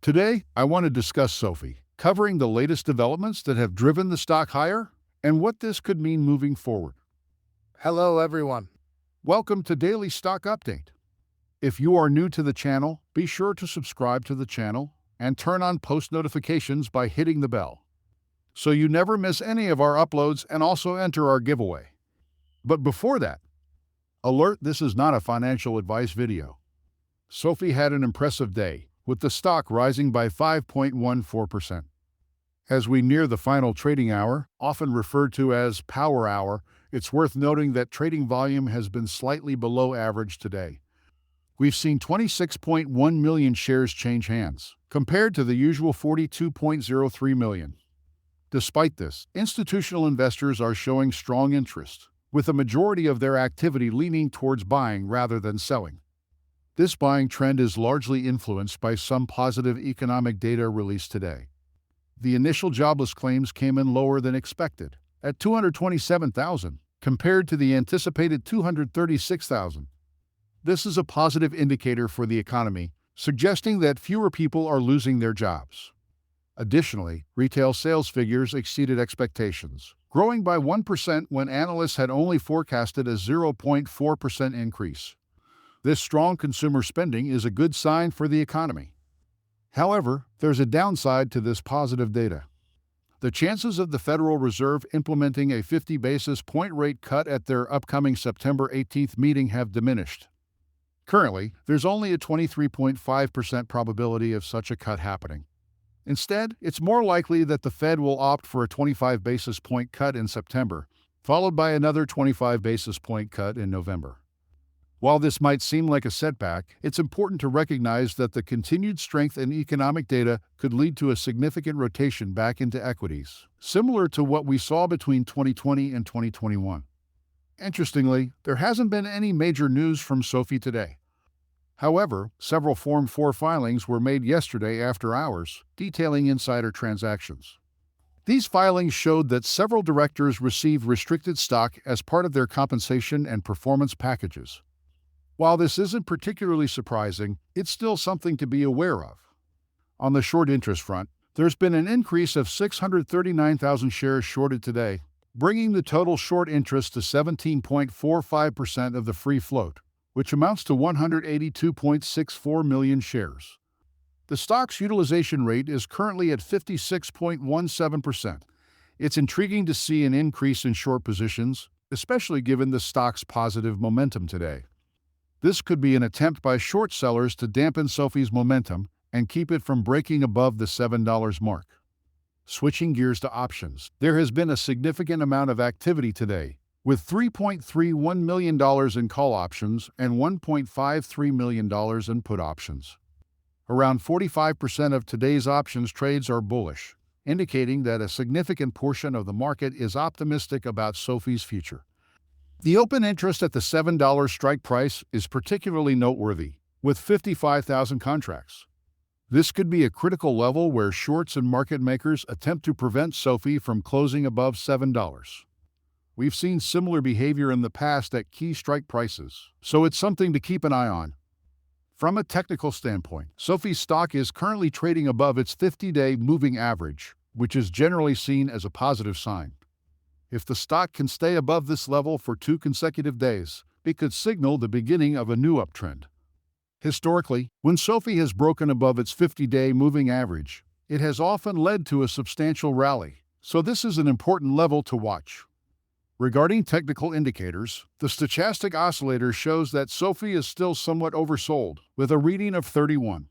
Today, I want to discuss SoFi, covering the latest developments that have driven the stock higher and what this could mean moving forward. Hello, everyone. Welcome to Daily Stock Update. If you are new to the channel, be sure to subscribe to the channel and turn on post notifications by hitting the bell, so you never miss any of our uploads and also enter our giveaway. But before that, alert, this is not a financial advice video. SoFi had an impressive day, with the stock rising by 5.14%. As we near the final trading hour, often referred to as power hour, it's worth noting that trading volume has been slightly below average today. We've seen 26.1 million shares change hands, compared to the usual 42.03 million. Despite this, institutional investors are showing strong interest, with a majority of their activity leaning towards buying rather than selling. This buying trend is largely influenced by some positive economic data released today. The initial jobless claims came in lower than expected, at 227,000, compared to the anticipated 236,000. This is a positive indicator for the economy, suggesting that fewer people are losing their jobs. Additionally, retail sales figures exceeded expectations, growing by 1% when analysts had only forecasted a 0.4% increase. This strong consumer spending is a good sign for the economy. However, there's a downside to this positive data. The chances of the Federal Reserve implementing a 50 basis point rate cut at their upcoming September 18th meeting have diminished. Currently, there's only a 23.5% probability of such a cut happening. Instead, it's more likely that the Fed will opt for a 25 basis point cut in September, followed by another 25 basis point cut in November. While this might seem like a setback, it's important to recognize that the continued strength in economic data could lead to a significant rotation back into equities, similar to what we saw between 2020 and 2021. Interestingly, there hasn't been any major news from SoFi today. However, several Form 4 filings were made yesterday after hours, detailing insider transactions. These filings showed that several directors received restricted stock as part of their compensation and performance packages. While this isn't particularly surprising, it's still something to be aware of. On the short interest front, there's been an increase of 639,000 shares shorted today, bringing the total short interest to 17.45% of the free float, which amounts to 182.64 million shares. The stock's utilization rate is currently at 56.17%. It's intriguing to see an increase in short positions, especially given the stock's positive momentum today. This could be an attempt by short sellers to dampen SoFi's momentum and keep it from breaking above the $7 mark. Switching gears to options, there has been a significant amount of activity today, with $3.31 million in call options and $1.53 million in put options. Around 45% of today's options trades are bullish, indicating that a significant portion of the market is optimistic about SoFi's future. The open interest at the $7 strike price is particularly noteworthy, with 55,000 contracts. This could be a critical level where shorts and market makers attempt to prevent SoFi from closing above $7. We've seen similar behavior in the past at key strike prices, so it's something to keep an eye on. From a technical standpoint, SoFi stock is currently trading above its 50-day moving average, which is generally seen as a positive sign. If the stock can stay above this level for 2 consecutive days, it could signal the beginning of a new uptrend. Historically, when SoFi has broken above its 50-day moving average, it has often led to a substantial rally, so this is an important level to watch. Regarding technical indicators, the stochastic oscillator shows that SoFi is still somewhat oversold, with a reading of 31.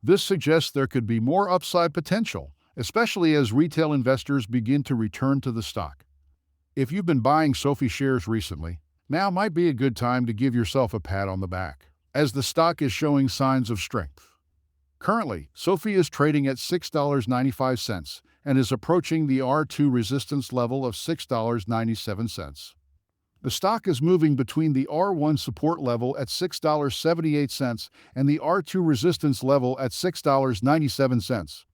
This suggests there could be more upside potential, especially as retail investors begin to return to the stock. If you've been buying SoFi shares recently, now might be a good time to give yourself a pat on the back, as the stock is showing signs of strength. Currently, SoFi is trading at $6.95 and is approaching the R2 resistance level of $6.97. The stock is moving between the R1 support level at $6.78 and the R2 resistance level at $6.97.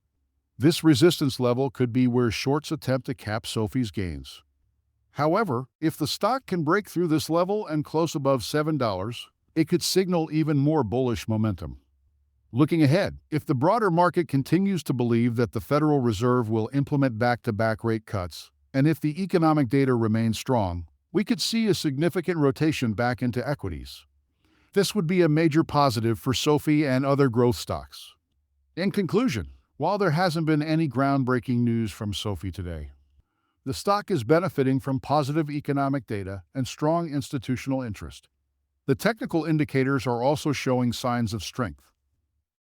This resistance level could be where shorts attempt to cap SoFi's gains. However, if the stock can break through this level and close above $7, it could signal even more bullish momentum. Looking ahead, if the broader market continues to believe that the Federal Reserve will implement back-to-back rate cuts, and if the economic data remains strong, we could see a significant rotation back into equities. This would be a major positive for SoFi and other growth stocks. In conclusion, while there hasn't been any groundbreaking news from SoFi today, the stock is benefiting from positive economic data and strong institutional interest. The technical indicators are also showing signs of strength,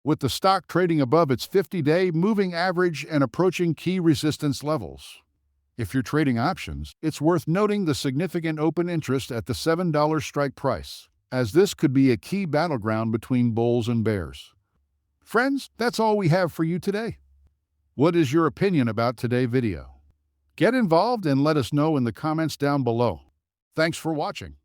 with the stock trading above its 50-day moving average and approaching key resistance levels. If you're trading options, it's worth noting the significant open interest at the $7 strike price, as this could be a key battleground between bulls and bears. Friends, that's all we have for you today. What is your opinion about today's video? Get involved and let us know in the comments down below. Thanks for watching.